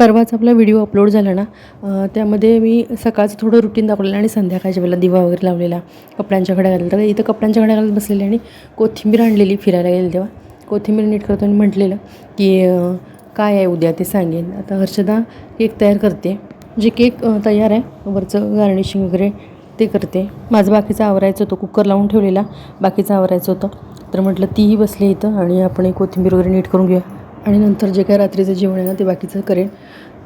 परवाच आपला video upload झाला ना, त्यामध्ये मी सकाळचं थोडं रुटीन दाखवलेलं आणि संध्याकाळच्या वेळेला दिवा वगैरे लावलेला, कपड्यांच्या घड्या घालत. तर इथं कपड्यांच्या घड्या घालत बसलेली आणि कोथिंबीर आणलेली, फिरायला गेले तेव्हा कोथिंबीर नीट करताना म्हटलेलं की काय आहे उद्या ते सांगेन. आता हर्षदा केक तयार करते, जे केक तयार आहे वरचं गार्निशिंग वगैरे ते करते. माझं बाकीचं आवरायचं होतं, कुकर लावून ठेवलेला, बाकीचं आवरायचं होतं. तर म्हटलं तीही बसली इथं आणि आपण एक कोथिंबीर वगैरे नीट करून घेऊया आणि नंतर जे काय रात्रीचं जेवण आहे ना ते बाकीचं करेन,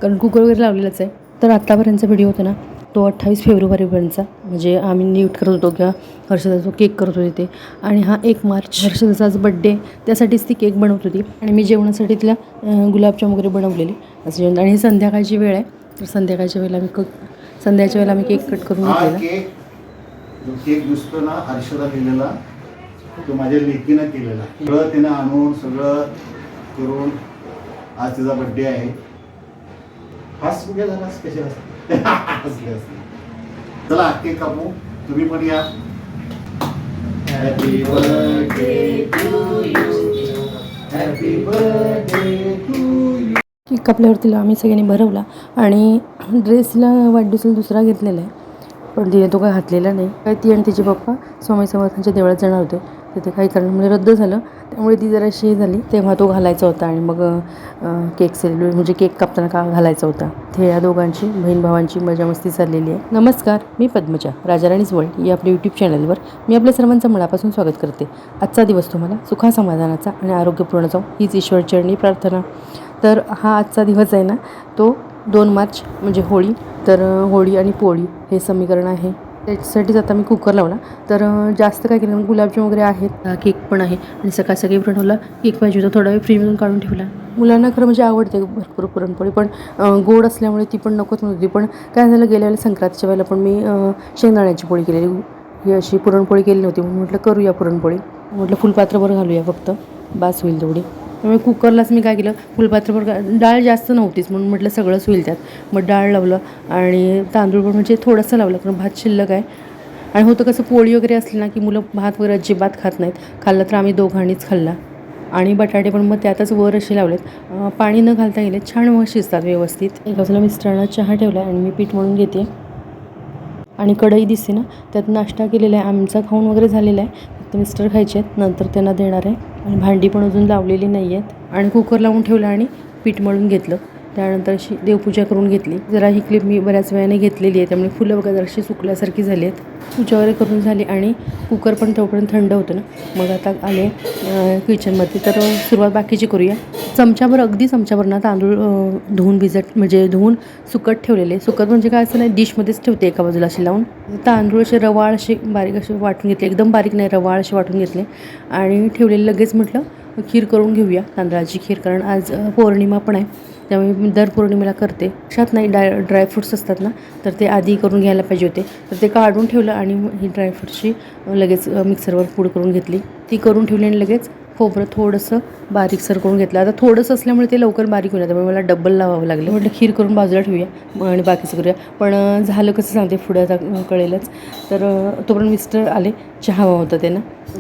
कारण कुकर वगैरे लावलेलंच आहे. तर आत्तापर्यंतचा व्हिडिओ होता ना तो 28 फेब्रुवारीपर्यंतचा, म्हणजे आम्ही नीट करत होतो किंवा हर्षदाचा केक करत होते ते. आणि हा 1 मार्च हर्षदाचा आज बड्डे, त्यासाठीच ती केक बनवत होती आणि मी जेवणासाठी तिला गुलाबजाम वगैरे बनवलेली असं जेवण. आणि ही संध्याकाळची वेळ आहे, तर संध्याकाळच्या वेळेला मी केक कट करून घेतलेला. केक दिसतो ना हर्षदा लिहिलेला, तो माझ्या लेकीनं केलेला, सगळं तिनं आणून सगळं करून आज तिचा बड्डे आहे. फास्ट कुठे झाला कशा चला केक कापू, तुम्ही पण या. Happy birthday to you, happy birthday to you. Cake कापल्यावर तिला आम्ही सगळ्यांनी भरवला आणि ड्रेसला वाढदिवसाला दुसरा घेतलेला आहे, पण तिने तो काय घातलेला नाही. काय ती आणि तिचे पप्पा स्वामी समर्थांच्या देवळात जाणार होते, तर ते काही कारणामुळे रद्द झालं. त्यामुळे ती जराशी झाली, तेव्हा तो घालायचा होता आणि मग केक सेलिब्रेट म्हणजे केक कापताना का घालायचा होता. ते या दोघांची बहीण भावांची मजा मस्ती चाललेली आहे. नमस्कार, मी पद्मजा, राजाराणीज वर्ल्ड या आपल्या यूट्यूब चॅनलवर मी आपल्या सर्वांचं मनापासून स्वागत करते. आजचा दिवस तुम्हाला सुखासमाधानाचा आणि आरोग्यपूर्ण जाऊ हीच ईश्वरचरणी प्रार्थना. तर हा आजचा दिवस आहे ना, तो 2 मार्च म्हणजे होळी. तर होळी आणि पोळी हे समीकरण आहे, त्याच्यासाठीच आता मी कुकर लावला. तर जास्त काय केलं, गुलाबजाम वगैरे आहेत, केक पण आहे आणि सकाळी बनवला. केक पाहिजे होता, थोडा वेळ फ्रीमधून काढून ठेवला. मुलांना खरं म्हणजे आवडते भरपूर पुरणपोळी, पण गोड असल्यामुळे ती पण नकोच नव्हती. पण काय झालं, गेल्या वेळेला संक्रांतीच्या वेळेला पण मी शेंगदाण्याची पोळी केलेली, ही अशी पुरणपोळी केली नव्हती, म्हणून म्हटलं करूया पुरणपोळी. म्हटलं फुलपात्रभर घालूया, फक्त बास होईल तेवढी. त्यामुळे कुकरलाच मी काय केलं, फुलपात्रभर डाळ जास्त नव्हतीच म्हणून म्हटलं सगळंच होईल त्यात. मग डाळ लावलं आणि तांदूळ पण म्हणजे थोडंसं लावलं, कारण भात शिल्लक आहे. आणि होतं कसं, पोळी वगैरे असली ना की मुलं भात वगैरे अजिबात खात नाहीत. खाल्लं तर आम्ही दोघांनीच खाल्ला. आणि बटाटे पण मग त्यातच वर असे लावलेत, पाणी न घालता गेले, छान मग शिजतात व्यवस्थित. एका बाजूला मिस्टरांना चहा ठेवला आणि मी पीठ मळून घेते. आणि कढई दिसते ना, त्यात नाश्ता केलेला आहे, आमचा खाऊन वगैरे झालेला आहे. तर मिस्टर खायचे आहेत, नंतर त्यांना देणार आहे. आणि भांडी पण अजून लावलेली नाही आहेत. आणि कुकर लावून ठेवलं आणि पीठ मळून घेतलं. त्यानंतर अशी देवपूजा करून घेतली. जरा ही क्लिप मी बऱ्याच वेळाने घेतलेली आहे, त्यामुळे फुलं बघा जराशी सुकल्यासारखी झाली आहेत. पूजा वगैरे करून झाली आणि कुकर पण तोपर्यंत थंड होतं ना. मग आता आले किचनमध्ये. तर सुरुवात बाकीची करूया. चमच्याभर, अगदी चमच्याभर ना तांदूळ धुवून सुकत ठेवलेले. सुकत म्हणजे काय, असं नाही डिशमध्येच ठेवते एका बाजूला असे लावून. तांदूळ असे रवाळ असे बारीक असे वाटून घेतले, एकदम बारीक नाही, रवाळ असे वाटून घेतले आणि ठेवलेले. लगेच म्हटलं खीर करून घेऊया, तांदळाची खीर, कारण आज पौर्णिमा पण आहे, त्यामुळे मी दर पौर्णिमेला करते. अशात नाही ड्रायफ्रूट्स असतात ना, तर ते आधी करून घ्यायला पाहिजे होते, तर ते काढून ठेवलं आणि ही ड्रायफ्रूट्सची लगेच मिक्सरवर पूड करून घेतली. ती करून ठेवली आणि लगेच खोबरं थोडंसं बारीकसर करून घेतलं. आता थोडंसं असल्यामुळे ते लवकर बारीक होईल, त्यामुळे मला डबल लावावं लागलं. म्हटलं खीर करून बाजूला ठेवूया आणि बाकीचं करूया. पण झालं कसं सांगते, पुढे आता कळेलच. तर तोपर्यंत मिस्टर आले, चहा हवा होता त्यांना.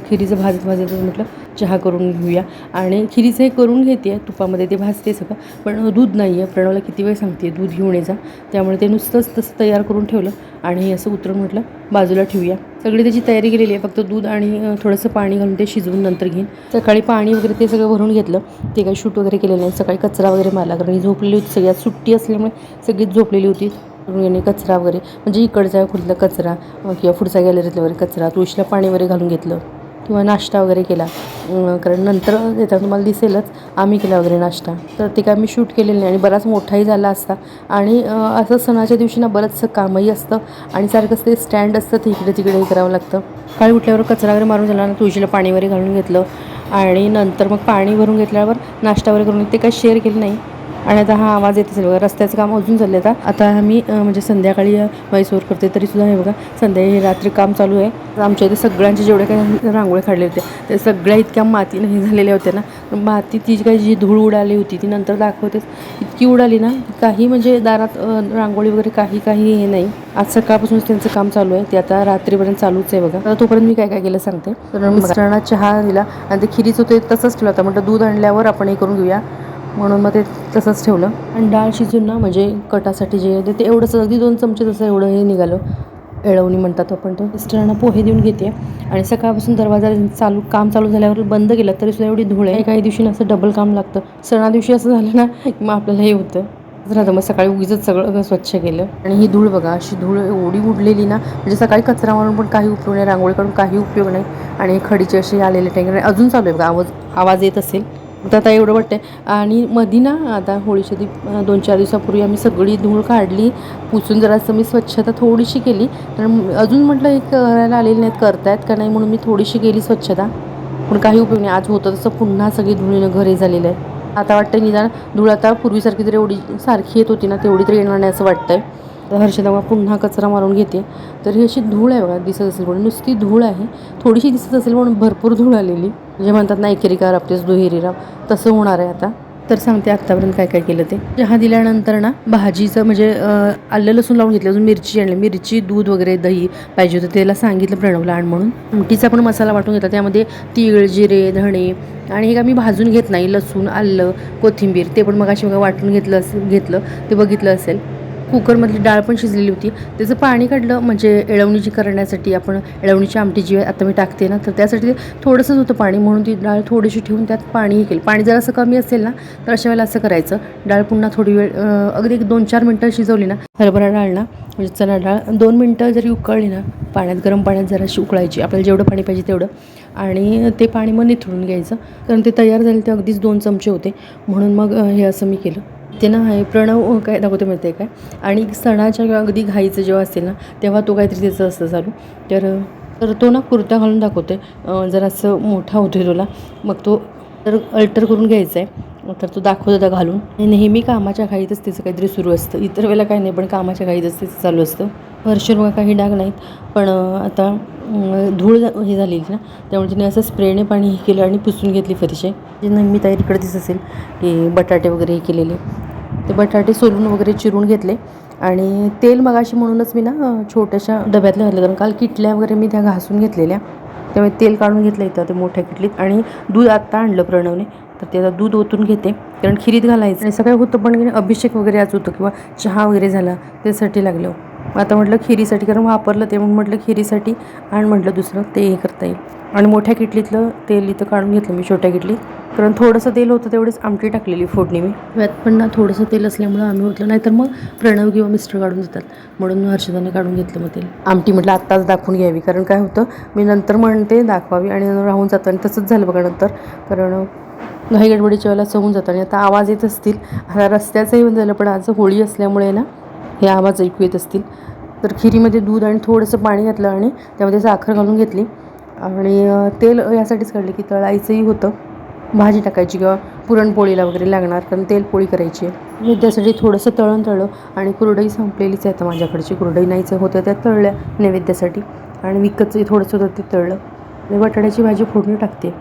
खिरीचं भाजत म्हटलं चहा करून घेऊया. आणि खिरीचं हे करून घेते तुपामध्ये, ते भाजते सगळं, पण दूध नाही आहे. प्रणवला किती वेळ सांगते दूध घेऊन यायचा, त्यामुळे ते नुसतंच तसं तयार करून ठेवलं आणि असं उतरून म्हटलं बाजूला ठेवूया. सगळी त्याची तयारी केलेली आहे, फक्त दूध आणि थोडंसं पाणी घालून ते शिजवून नंतर घेईन. सकाळी पाणी वगैरे ते सगळं भरून घेतलं, ते काही शूट वगैरे केलेलं नाही. सकाळी कचरा वगैरे मारला, कारण ही झोपलेली होती, सगळ्यात सुट्टी असल्यामुळे सगळीच झोपलेली होती. याने कचरा वगैरे म्हणजे इकडचा खुर्दला कचरा किंवा पुढचा गॅलरीतला वगैरे कचरा, तुळशीला पाणी वगैरे घालून घेतलं किंवा नाश्ता वगैरे केला, कारण नंतर येतात तुम्हाला दिसेलच आम्ही केला वगैरे नाश्ता. तर ते काय मी शूट केलेलं नाही आणि बराच मोठाही झाला असता. आणि असं सणाच्या दिवशी ना बरंचसं कामही असतं आणि सारखंच ते स्टँड असतं, ते इकडे तिकडे करावं लागतं. काळी उठल्यावर कचरा वगैरे मारून झाला ना, तुळशीला पाणी वगैरे घालून घेतलं आणि नंतर मग पाणी भरून घेतल्यावर नाश्ता वगैरे करून ते काही शेअर केलं नाही. आणि आता हा आवाज येत असेल बघा, रस्त्याचं काम अजून चाललं आहे. आता आम्ही म्हणजे संध्याकाळी मैसूर करते, तरीसुद्धा हे बघा संध्याकाळी रात्री काम चालू आहे. आमच्या इथे सगळ्यांचे जेवढे काही रांगोळी काढले होते ते सगळ्या इतक्या मातीने हे झालेल्या होत्या ना, माती ती काही जी धूळ उडाली होती ती नंतर दाखवतेच, इतकी उडाली ना, काही म्हणजे दारात रांगोळी वगैरे काही हे नाही. आज सकाळपासूनच त्यांचं काम चालू आहे, ते आता रात्रीपर्यंत चालूच आहे बघा. आता तोपर्यंत मी काय काय केलं सांगते. तर मिस्टरांना चहा दिला आणि ते खिरीचं ते तसंच ठेवलं होतं. म्हटलं दूध आणल्यावर आपण हे करून घेऊया, म्हणून मग ते तसंच ठेवलं. आणि डाळ शिजून ना म्हणजे कटासाठी जे ते एवढंच अगदी 2 चमचे तसं एवढं हे निघालं. एळवणी म्हणतात आपण तो. मिस्टरांना पोहे देऊन घेते आणि सकाळपासून दरवाजा काम चालू झाल्यावर बंद केलं तरीसुद्धा एवढी धूळ आहे. काही दिवशी असं डबल काम लागतं. सणा दिवशी असं झालं ना मग आपल्याला हे होतं राहतं. मग सकाळी उगीच सगळं स्वच्छ केलं. आणि ही धूळ बघा, अशी धूळ एवढी उडलेली ना, म्हणजे सकाळी कचरा मारून पण काही उपयोग नाही, रांगोळी काढून काही उपयोग नाही. आणि खडीचे असे आलेले टँकर अजून चालू आहे बघा. आवाज येत असेल तर आता एवढं वाटतंय. आणि मधी ना आता होळीच्या 2-4 दिवसापूर्वी आम्ही सगळी धूळ काढली, पुसून जरासं मी स्वच्छता थोडीशी केली. तर अजून म्हटलं एक करायला आलेली नाहीत, करतायत का नाही म्हणून मी थोडीशी केली स्वच्छता. पण काही उपयोग नाही. आज होतं तसं पुन्हा सगळी धुळीनं घरी झालेलं आहे. आता वाटतं निदान धूळ आता पूर्वीसारखी जर एवढी सारखी येत होती ना तेवढी तरी येणार नाही असं वाटतंय. तर हर्षदा पुन्हा कचरा मारून घेते. तर ही अशी धूळ आहे बघा, दिसत असेल म्हणून नुसती धूळ आहे, थोडीशी दिसत असेल म्हणून भरपूर धूळ आलेली. म्हणजे म्हणतात ना एकेरी का राबतेस दुहेरी राब, तसं होणार आहे आता. तर सांगते आत्तापर्यंत काय काय केलं ते. चहा दिल्यानंतर ना भाजीचं म्हणजे आलं लसूण लावून घेतलं, अजून मिरची आणली, मिरची दूध वगैरे दही पाहिजे होतं, त्याला सांगितलं प्रणवला आण म्हणून. आमटीचा पण मसाला वाटून घेतला, त्यामध्ये तीळ जिरे धणे आणि हे का मी भाजून घेत नाही, लसूण आलं कोथिंबीर ते पण मग अशी बघा वाटून घेतलं ते बघितलं असेल. कुकरमधली डाळ पण शिजलेली होती, त्याचं पाणी काढलं म्हणजे एळवणीची करण्यासाठी. आपण एळवणीची आमटी जी आता मी टाकते ना तर त्यासाठी थोडंसंच होतं पाणी, म्हणून ती डाळ थोडीशी ठेवून त्यात पाणीही केलं. पाणी जर असं कमी असेल ना तर अशा वेळेला असं करायचं, डाळ पुन्हा थोडी वेळ अगदी 2-4 मिनटं शिजवली ना, हरभरा डाळ ना म्हणजे चणा डाळ 2 मिनटं जरी उकळली ना पाण्यात, गरम पाण्यात जराशी उकळायची, आपल्याला जेवढं पाणी पाहिजे तेवढं. आणि ते पाणी मग निथळून घ्यायचं, कारण ते तयार झाले ते अगदीच 2 चमचे होते. म्हणून मग हे असं मी केलं. ते ना हे प्रणव काय दाखवते माहिती आहे काय, आणि सणाच्या अगदी घाईचं जेव्हा असेल ना तेव्हा तो काहीतरी त्याचं असतं चालू. तर तो ना कुर्ता घालून दाखवते, जरासं मोठा होतो तुला, मग तो तर अल्टर करून घ्यायचा आहे. तर तो दाखवत होता घालून. नेहमी कामाच्या घाईतच त्याचं काहीतरी सुरू असतं, इतर वेळेला काही नाही पण कामाच्या घाईतच त्याचं चालू असतं. फरशीवर बघा काही डाग नाहीत, पण आता धूळ हे झालेली ना त्यामुळे तिने असं स्प्रेने पाणी हे केलं आणि पुसून घेतली फरशी. जे नेहमी तयारीकडे दिसत असेल की बटाटे वगैरे हे केलेले, ते बटाटे सोलून वगैरे चिरून घेतले. आणि तेल मगाशी म्हणूनच मी ना छोट्याशा डब्यातलं घातलं, कारण काल किटल्या वगैरे मी त्या घासून घेतलेल्या, त्यामुळे तेल काढून घेतलं इथं ते मोठ्या किटलीत. आणि दूध आत्ता आणलं प्रणवने, तर त्याचा दूध ओतून घेते, कारण खिरीत घालायचं आणि सगळं होतं. पण अभिषेक वगैरे आज होतं किंवा चहा वगैरे झाला त्यासाठी लागलं. आता म्हटलं खिरीसाठी, कारण वापरलं ते म्हणून म्हटलं खिरीसाठी आणि म्हटलं दुसरं ते हे करता येईल. आणि मोठ्या किटलीतलं तेल इथं काढून घेतलं मी छोट्या किटलीत, कारण थोडंसं तेल होतं तेवढेच आमटी टाकलेली फोडणी मी. यात पण ना थोडंसं तेल असल्यामुळं आम्ही होतलं, नाही तर मग प्रणव किंवा मिस्टर काढून देतात, म्हणून हर्षदाने काढून घेतलं मग तेल. आमटी म्हटलं आत्ताच दाखवून घ्यावी, कारण काय होतं मी नंतर म्हणते दाखवावी आणि राहून जातं, आणि तसंच झालं बघा नंतर. कारण घाई गडबडीच्या वेळेला सहून जातं. आणि आता आवाज येत असतील, आता रस्त्याचं येऊन झालं पण आज होळी असल्यामुळे ना हे आवाज ऐकू येत असतील. तर खिरीमध्ये दूध आणि थोडंसं पाणी घातलं आणि त्यामध्ये साखर घालून घेतली. आणि तेल यासाठीच काढले की तळायचंही होतं, भाजी टाकायची किंवा पुरणपोळीला वगैरे लागणार, कारण तेलपोळी करायची आहे. मी त्यासाठी थोडंसं तळलं. आणि कुरडई संपलेलीच आहे आता माझ्याकडची, कुरडई नाहीच होत्या त्या तळल्या नैवेद्यासाठी. आणि विकतचंही थोडंसं होतं ते तळलं. आणि बटाट्याची भाजी फोडणी टाकते,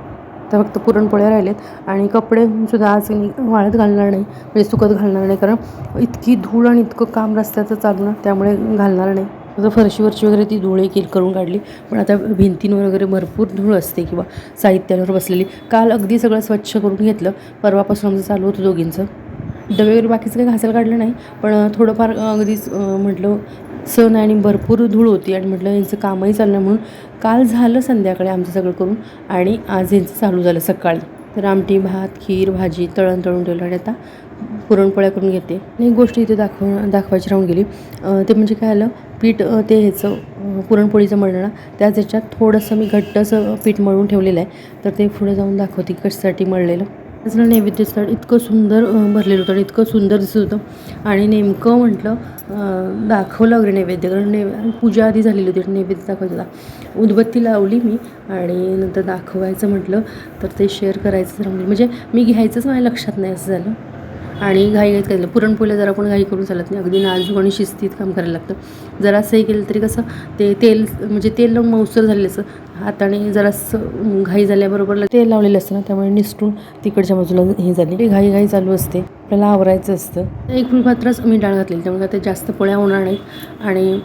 तर फक्त पुरणपोळ्या राहिलेत. आणि कपडे सुद्धा आज वाळत घालणार नाही, म्हणजे सुकत घालणार नाही, कारण इतकी धूळ आणि इतकं काम रस्त्याचं चालू ना त्यामुळे घालणार नाही. आता फरशीवरची वगैरे ती धूळ करून काढली, पण आता भिंतींवर वगैरे भरपूर धूळ असते किंवा साहित्यावर बसलेली. काल अगदी सगळं स्वच्छ करून घेतलं, परवापासून आमचं चालू होतं दोघींचं. डबे वगैरे बाकीचं काही घासायला काढलं नाही, पण थोडंफार अगदीच म्हटलं सण आहे आणि भरपूर धूळ होती आणि म्हटलं यांचं कामही चाललं म्हणून काल झालं संध्याकाळी आमचं सगळं करून. आणि आज यांचं चालू झालं सकाळी. तर आमटी भात खीर भाजी तळून ठेवलं आणि आता पुरणपोळ्या करून घेते. एक गोष्ट इथे दाखवायची राहून गेली, ते म्हणजे काय आलं, पीठ ते ह्याचं पुरणपोळीचं मळलं ना त्याच ह्याच्यात थोडंसं मी घट्टसं पीठ मळून ठेवलेलं आहे, तर ते पुढे जाऊन दाखवते कशासाठी मळलेलं. त्याचं नैवेद्य इतकं सुंदर भरलेलं होतं आणि इतकं सुंदर दिसत होतं. आणि नेमकं म्हटलं दाखवलं वगैरे नैवेद्य, कारण पूजा आधी झालेली होती, नैवेद्य दाखवायचा होता. उदबत्ती लावली मी आणि नंतर दाखवायचं म्हटलं तर ते शेअर करायचं राहून, म्हणजे मी घ्यायचंच माझ्या लक्षात नाही असं झालं. आणि घाईघाईत केलं. पुरणपोळ्या जरा पण घाई करून चालत नाही, अगदी नाजूक आणि शिस्तीत काम करायला लागतं. जरासंही केलं तरी कसं ते तेल म्हणजे तेल लावून मऊसर झालेलं असं, हाताने जरासं घाई झाल्याबरोबर तेल लावलेलं असतं ना त्यामुळे निसटून तिकडच्या बाजूला हे झाली. घाई चालू असते, आपल्याला आवरायचं असतं. एक फुलपात्रच मी डाळ घातलेली, त्यामुळे ते जास्त पोळ्या होणार नाहीत. आणि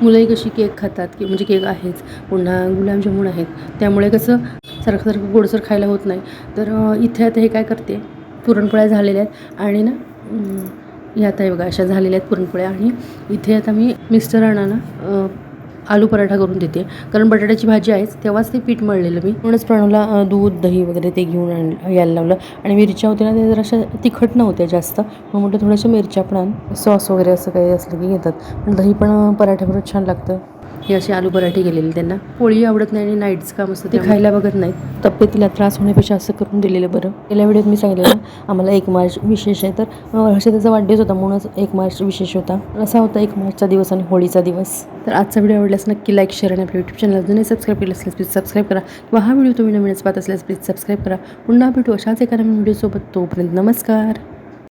मुलंही कशी केक खातात की म्हणजे केक आहेच, पुन्हा गुलाबजामुन आहेत, त्यामुळे कसं सारखं गोडसर खायला होत नाही. तर इथे आता हे काय करते, पुरणपोळ्या झालेल्या आहेत आणि ना ह्या आता हे बघा अशा झालेल्या आहेत पुरणपोळ्या. आणि इथे आता मी मिस्टरांना ना आलू पराठा करून देते, कारण बटाट्याची भाजी आहेच. तेव्हाच ते पीठ मळलेलं मी म्हणूनच प्रणवला दूध दही वगैरे ते घेऊन यायला लावलं. आणि मिरच्या होत्या ना, ते जराशा तिखट नव्हत्या जास्त, मग म्हटलं थोड्याशा मिरच्या पण आण. सॉस वगैरे असं काही असलं की घेतात, पण दही पण पराठ्याबरोबर छान लागतं. हे असे आलू पराठे गेलेले, त्यांना पोळी आवडत नाही आणि नाईटचं काम असतं ते खायला बघत नाहीत. तब्येतीला त्रास होण्यापेक्षा असं करून दिलेलं बरं. गेल्या व्हिडिओत मी सांगितलं ना, आम्हाला 1 मार्च विशेष आहे, तर हर्षदाचा वाढदिवस होता म्हणूनच 1 मार्च विशेष होता. असा होता 1 मार्चचा दिवस आणि होळीचा दिवस. तर आजचा व्हिडिओ आवडल्यास नक्की लाईक, शेअर आणि आपल्या यूट्यूब चॅनल अजूनही सबस्क्राईब केलं असल्यास प्लीज सबस्क्राईब करा, किंवा हा व्हिडिओ तुम्ही नवीनच पाहत असल्यास प्लीज सबस्क्राईब करा. पुन्हा भेटू अशाच एका नवीन व्हिडिओसोबत. तोपर्यंत नमस्कार.